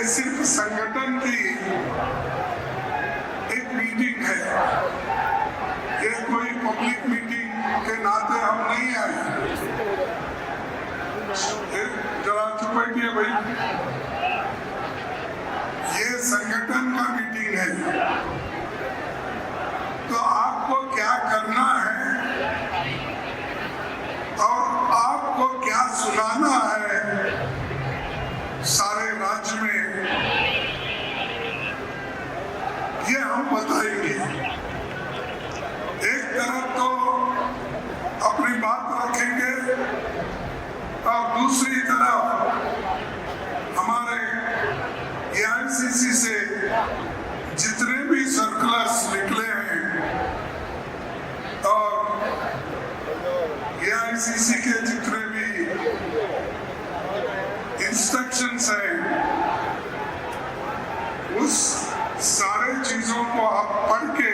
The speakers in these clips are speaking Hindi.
ये सिर्फ संगठन की एक मीटिंग है, ये कोई पब्लिक मीटिंग के नाते हम नहीं आए। जरा चुप बैठिए भाई, ये संगठन का मीटिंग है, तो आपको क्या करना है और आपको क्या सुनाना है सारे राज्य में, ये हम बताएंगे। एक तरफ तो अपनी बात रखेंगे और दूसरी तरफ हमारे एआईसीसी से जितने भी सर्कुलर्स निकले हैं और एआईसीसी के जितने भी इंस्ट्रक्शंस हैं, उस सारे चीजों को आप पढ़ के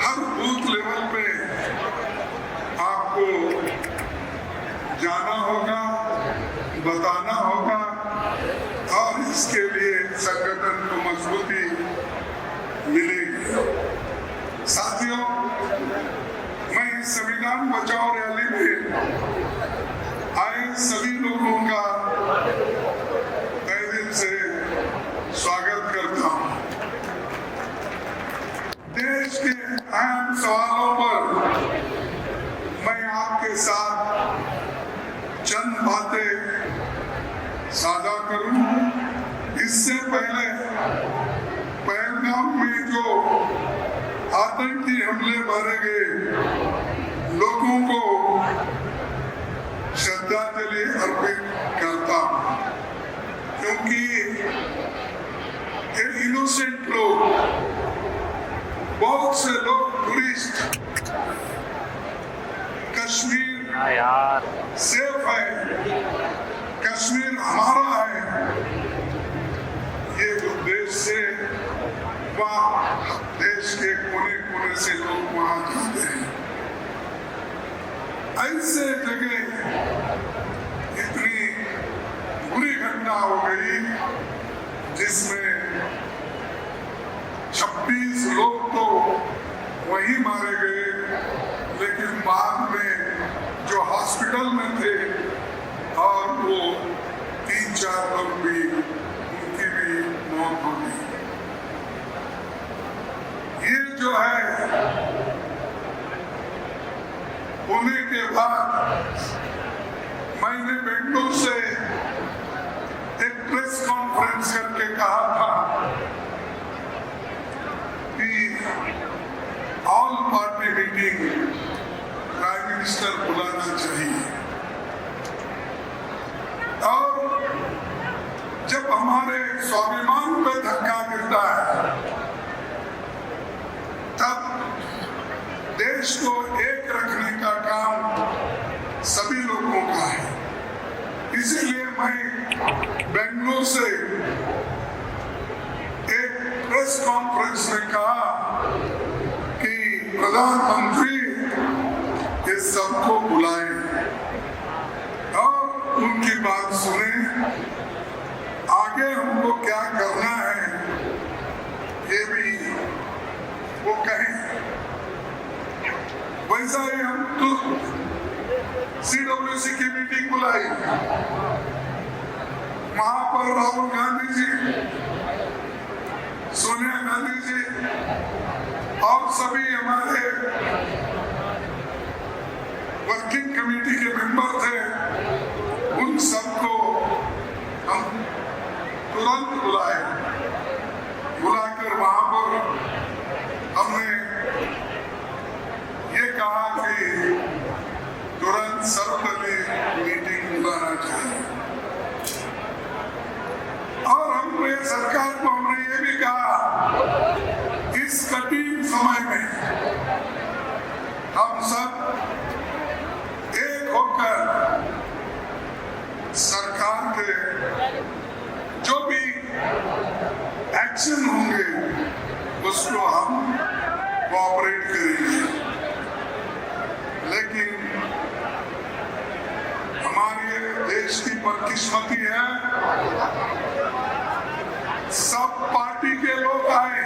हर बूथ लेवल पे आपको जाना होगा, बताना होगा और इसके लिए संगठन को मजबूती मिलेगी। साथियों, मैं इस संविधान बचाओ रैली में आए सभी लोगों का तहे दिल से स्वागत करता हूं। देश के अहम सवालों पर मैं आपके साथ चंद बातें साझा करूं। इससे पहले पहलगाम में जो आतंकी हमले मारे गए लोगों को श्रद्धांजलि अर्पित करता हूं, क्योंकि ये इनोसेंट लोग, बहुत से लोग टूरिस्ट, कश्मीर सेफ है, कश्मीर हमारा है, ये उद्देश्य से वहाँ देश के कोने कोने से लोग वहाँ जाते हैं। ऐसे जगह इतनी बुरी घटना हो गई जिसमें 26 लोग तो वहीं मारे गए, लेकिन बाद में जो हॉस्पिटल में थे और वो 3-4 लोग भी, उनकी भी मौत हो गई। ये जो है होने के बाद मैंने बेंगलुरु से एक प्रेस कॉन्फ्रेंस करके कहा था कि all party meeting prime minister बुलाना चाहिए। और जब हमारे स्वाभिमान पे धक्का गिरता है तब देश को एक रखने का काम सभी लोगों का है। इसीलिए मैं बेंगलुरु से एक प्रेस कॉन्फ्रेंस में कहा कि प्रधानमंत्री ये सबको बुलाएं और उनकी बात सुने, आगे हमको क्या करना है ये भी वो कहें। वैसा ही हम तो CWC की मीटिंग बुलाई, वहां पर राहुल गांधी जी, सोनिया गांधी जी और सभी हमारे वर्किंग कमेटी के मेंबर थे, उन सबको हम तुरंत बुलाए। बुलाकर वहां पर हमने ये कहा कि तुरंत सर्वदलीय मीटिंग बुलाना चाहिए। और हमने सरकार को हमने ये भी कहा, इस कठिन समय में हम सब एक होकर सरकार के जो भी एक्शन होंगे उसको हम कोऑपरेट करेंगे। लेकिन हमारे देश की बदकिस्मती है, सब पार्टी के लोग आए,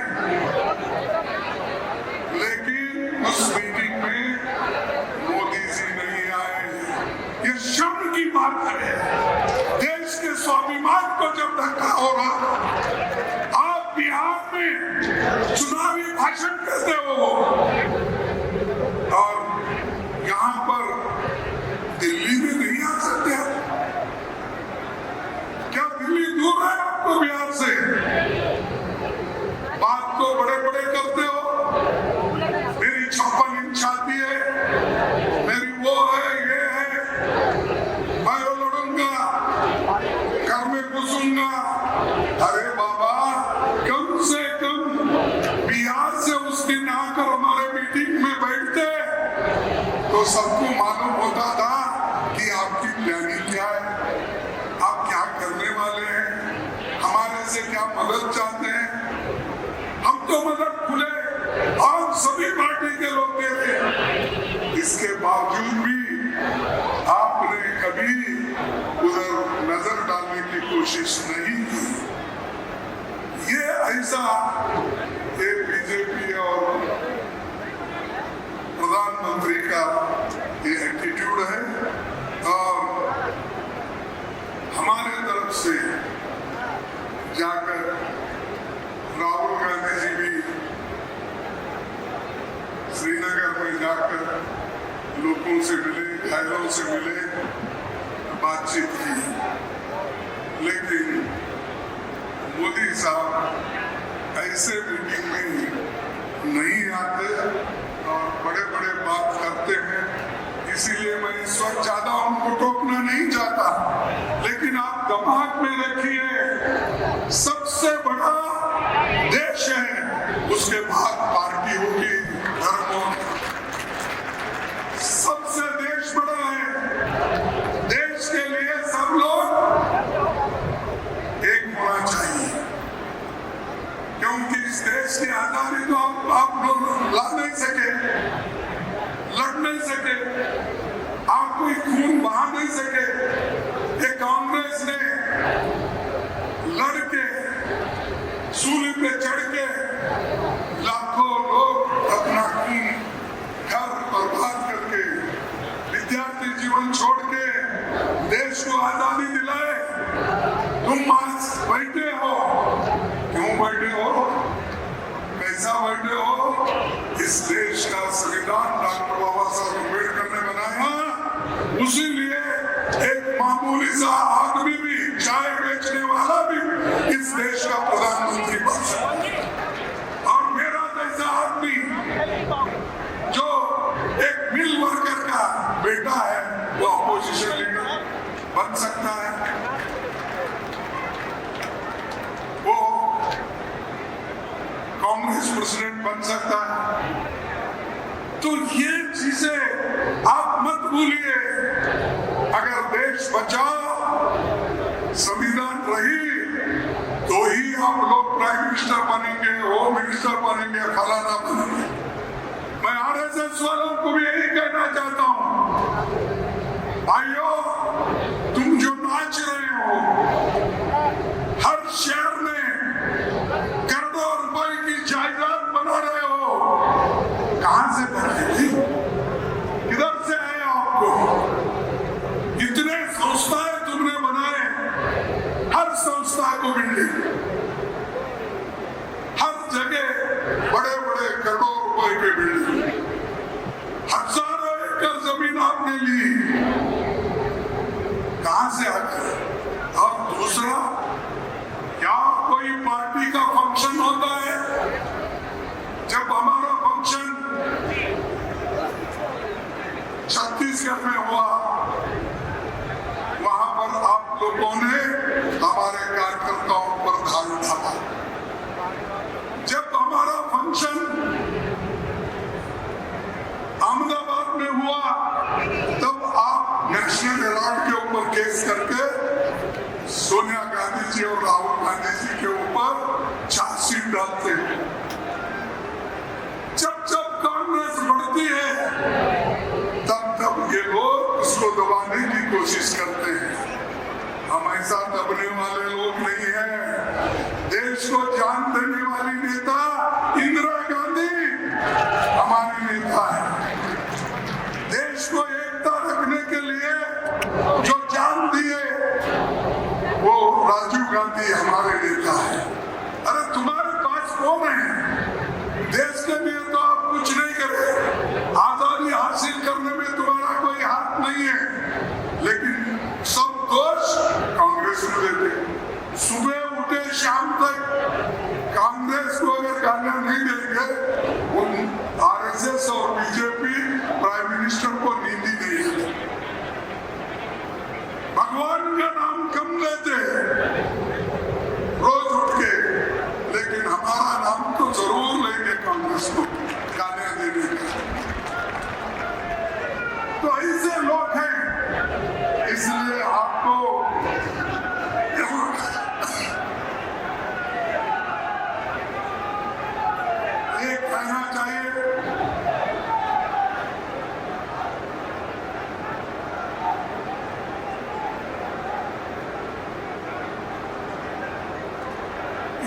लेकिन उस मीटिंग में मोदी जी नहीं आए। ये शर्म की बात है। देश के स्वाभिमान को जब धक्का होगा, आप बिहार में चुनावी भाषण करते हो और यहाँ पर दिल्ली में नहीं आ सकते हैं। क्या दिल्ली दूर है आपको बिहार से? बात तो बड़े बड़े करते हो, मेरी 56 इंच छाती है, मेरी वो है, ये है, मैं लड़ूंगा, घर में घुसूंगा। अरे बाबा, कम से कम बिहार से उस दिन आकर हमारे मीटिंग में बैठते तो सबको मालूम होता था कि आपकी प्लानिंग क्या है, आप क्या करने वाले हैं, हमारे से क्या मदद चाहते हैं। हम तो मदद खुले और सभी पार्टी के लोग दे रहे, इसके बावजूद भी आपने कभी उधर नजर डालने की कोशिश नहीं की। ये ऐसा ये बीजेपी और प्रधानमंत्री का ये एटीट्यूड है। और हमारे तरफ से जाकर राहुल गांधी जी भी श्रीनगर में जाकर लोगों से मिले, घायलों से मिले, बातचीत की, लेकिन मोदी साहब ऐसे मीटिंग में नहीं आते और बड़े बड़े बात करते हैं। इसीलिए मैं इस वक्त ज्यादा उनको टोकना नहीं चाहता, लेकिन आप दिमाग में रखिए, सबसे बड़ा देश है, उसके बाद पार्टी होगी, धर्म होगा, सबसे देश बड़ा है। देश के लिए सब लोग एक होना चाहिए, क्योंकि इस देश की आजादी तो आप लोग ला नहीं सके, लड़ नहीं सके, आप कोई खून बहा नहीं सके। ये कांग्रेस ने लड़के सूली पे चढ़ के लाखों लोग अपना खून घर बर्बाद करके विद्यार्थी जीवन छोड़ के देश को आजादी दिलाए। तुम आज बैठे हो, क्यों बैठे हो, कैसा बैठे हो? इस देश का संविधान डॉक्टर बाबा साहब अम्बेडकर ने बनाया, उसी लिए एक मामूली सा आदमी भी, चाय बेचने वाला भी इस देश का प्रधानमंत्री बन सकता है। और मेरा जैसा आदमी जो एक मिल वर्कर का बेटा है, वो अपोजिशन लीडर बन सकता है, वो कांग्रेस प्रेसिडेंट बन सकता है। तो ये चीजें आप मत भूलिए। अगर देश बचा, संविधान रही, तो ही आप लोग प्राइम मिनिस्टर बनेंगे, होम मिनिस्टर बनेंगे, फलाना बनेंगे। मैं आरएसएस वालों को भी यही कहना चाहता हूं, भाइयों, तुम जो नाच रहे हो, हर शहर में करोड़ों रुपए की जायदाद बना रहे हो, कहां से बनेगी, किधर से आए आपको? इतने संस्थाएं तुमने बनाए, हर संस्था को बिल्डिंग, हर जगह बड़े बड़े करोड़ों रुपए के बिल्डिंग, हजारों एकड़ जमीन आपने ली, कहां से आते? और दूसरा, क्या कोई पार्टी का फंक्शन होता है? जब हमारा फंक्शन छत्तीसगढ़ में हुआ, वहां पर आप लोगों ने हमारे कार्यकर्ताओं पर धार डाला। जब हमारा फंक्शन अहमदाबाद में हुआ, तब आप नेशनल हेराल्ड के ऊपर केस करके सोनिया गांधी जी और राहुल गांधी जी के ऊपर चार्जशीट डालते हैं। जब जब कांग्रेस बढ़ती है, तब तब ये लोग उसको दबाने की कोशिश करते हैं। पैसा दबने वाले लोग नहीं है। देश को जान देने वाली नेता इंदिरा गांधी हमारी नेता है। देश को एकता रखने के लिए जो जान दिए वो राजीव गांधी हमारे नेता है। अरे तुम्हारे पास कौन है? देश के लिए तो आप कुछ नहीं करे। आजादी हासिल करने में तुम्हारा कोई हाथ नहीं है, लेकिन सब दोष कांग्रेस को देते। सुबह उठे शाम तक कांग्रेस को अगर गालियां नहीं देंगे, उन आरएसएस और बीजेपी प्राइम मिनिस्टर को नींद ही नहीं आती। भगवान का नाम कम लेते रोज उठ के, लेकिन हमारा नाम तो जरूर लेंगे कांग्रेस को गालियां देने का। तो ऐसे लोग हैं, इसलिए आपको ये कहना चाहिए,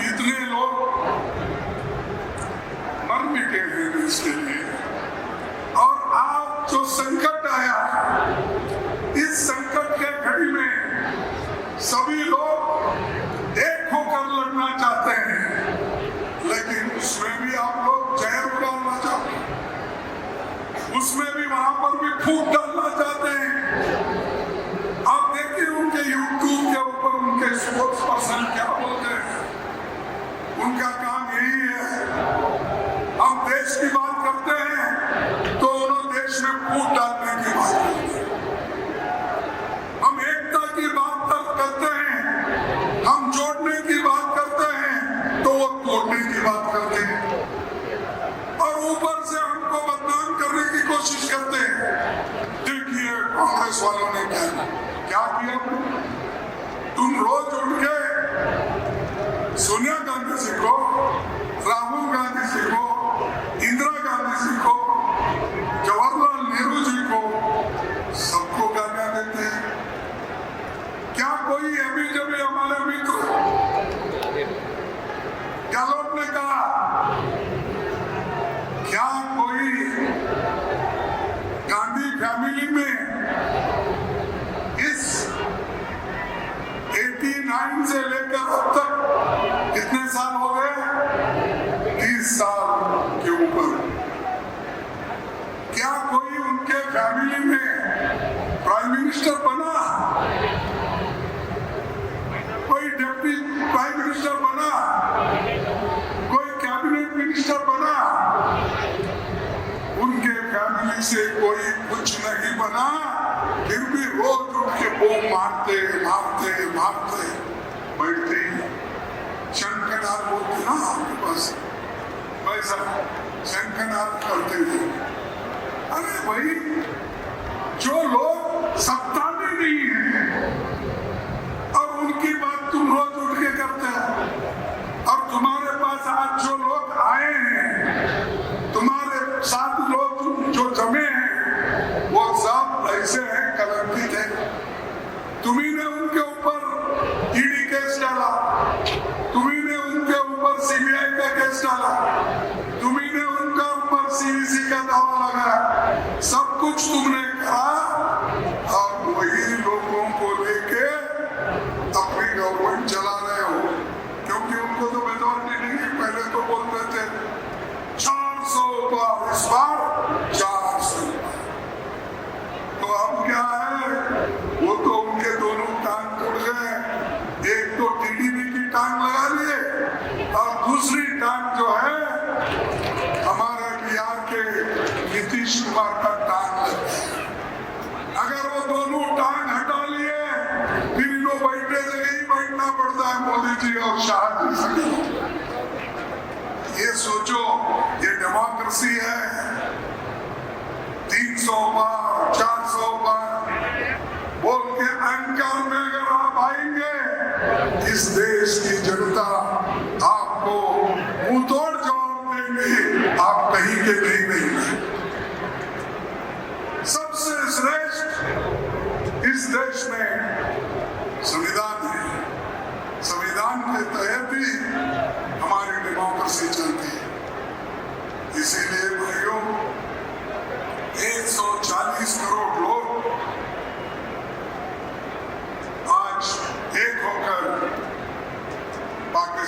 इतने लोग मर मिटे हैं इसके लिए, और आज जो संकट आया, इस संकट के घड़ी में सभी लोग एक होकर लड़ना चाहते हैं, लेकिन उसमें भी आप लोग जहर उड़ाना चाहते हैं, उसमें भी वहां पर भी फूट डालना चाहते हैं। आप देखिए उनके यूट्यूब के ऊपर उनके स्पोर्ट्स पर्सन क्या बोलते हैं, उनका काम यही है। हम देश की बात करते हैं तो उन्होंने देश में फूट डालने की बात करते हैं। हम एकता की बात करते हैं, हम जोड़ने की बात करते हैं तो वो तोड़ने की बात करते हैं, और ऊपर से हमको बदनाम करने की कोशिश करते हैं। देखिए कांग्रेस वालों ने क्या किया। तुम रोज उठ के सोनिया गांधी जी को, राहुल गांधी जी को, इंदिरा गांधी जी को, जवाहरलाल नेहरू जी को, सबको गालियां देते हैं। क्या कोई अभी जब हमारे मित्र गहलोत ने कहा, क्या कोई गांधी फैमिली में इस 89 से लेकर अब तक कितने साल हो गए? 30 साल के ऊपर। क्या कोई उनके फैमिली में प्राइम मिनिस्टर बना? कोई डिप्टी प्राइम मिनिस्टर बना? कोई कैबिनेट मिनिस्टर बना? उनके फैमिली से कोई कुछ नहीं बना, फिर भी रोज उठ के वो मारते बैठते ही। शंखनाद बोलते ना आपके पास, वैसा शंखनाद करते थे। अरे भाई, जो लोग सत्ता में नहीं है और उनकी बात तुम रोज उठ के करते हो, और तुम्हारे पास आज जो लोग आए हैं, तुम्हारे साथ लोग जो जमे हैं, वो सब ऐसे हैं, कलंकित है। तुम्ही ने उनके ऊपर ईडी केस डाला, तुम्ही ने उनके ऊपर सीबीआई का केस डाला, तुम्ही ने उनका ऊपर सीवीसी का दावा लगाया, सब कुछ तुमने कहा, और वही लोगों को लेके अपनी गवर्नमेंट चला रहे हो। क्योंकि उनको तो मेजॉरिटी नहीं है। पहले तो बोलते थे 400 पार, इस बार 400। तो अब क्या है, वो तो उनके दोनों टांग टूट गए। एक तो टीडीपी की टांग लगा लिए, और दूसरी टांग जो है हमारे बिहार के नीतीश कुमार का टांग लग गया। अगर वो दोनों टांग हटा लिए, फिर इनको बैठने जगह ही बैठना पड़ता है मोदी जी और शाह जी से। ये सोचो, ये डेमोक्रेसी है। 300 बार 400 बार बोल के अहंकार में अगर आप आएंगे, इस देश की जनता आपको मुंहतोड़ जवाब देंगे। आप कहीं के नहीं। सबसे श्रेष्ठ इस देश में संविधान है।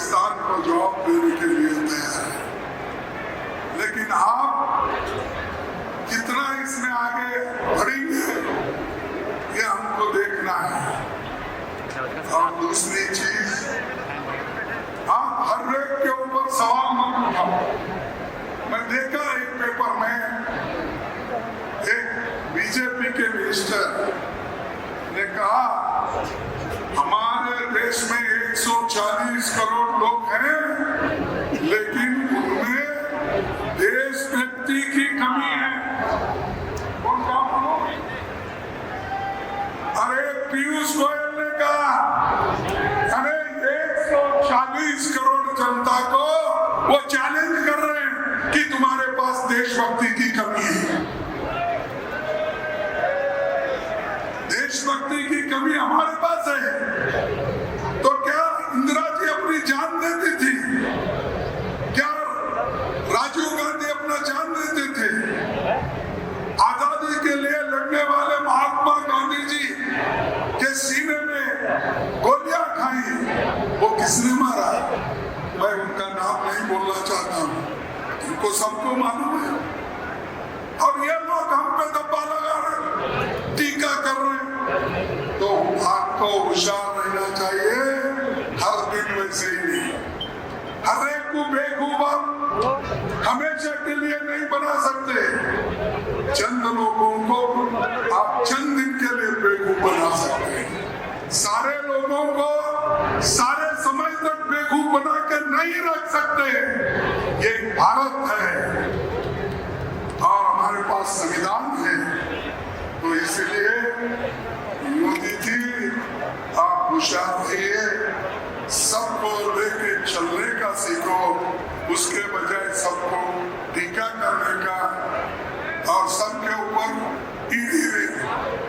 पाकिस्तान को जवाब देने के लिए तैयार है। लेकिन आप कितना इसमें आगे बढ़ेंगे ये हमको देखना है। और दूसरी चीज, आप हर एक के ऊपर सवाल मत उठाओ। मैं देखा एक पेपर में एक बीजेपी के मिनिस्टर ने कहा हमारे देश में 140 करोड़ लोग हैं, लेकिन उनमें देशभक्ति की कमी है। कौन कहा? अरे पीयूष गोयल ने कहा, अरे 140 करोड़ जनता को वो चैलेंज कर रहे हैं कि तुम्हारे पास देशभक्ति की कमी है। देशभक्ति की कमी हमारे पास है तो क्या इंदिरा जी अपनी जान देती थी? क्या राजीव गांधी अपना जान देते थे? आजादी के लिए लड़ने वाले महात्मा गांधी जी के सीने में गोलियां खाई, वो किसने मारा? मैं उनका नाम नहीं बोलना चाहता हूं, उनको सबको मालूम है। और ये लोग हम पे दब्बा लगा रहे, टीका कर रहे हैं। तो आपको होशियार रहना चाहिए, हर दिन वैसे ही नहीं। हर एक को बेवकूफ आप हमेशा के लिए नहीं बना सकते। चंद लोगों को आप चंद दिन के लिए बेवकूफ बना सकते हैं। सारे लोगों को सारे समय तक बेवकूफ बना के नहीं रख सकते। ये भारत है और हमारे पास संविधान है। तो इसलिए मोदी जी आप होशियार रहिए।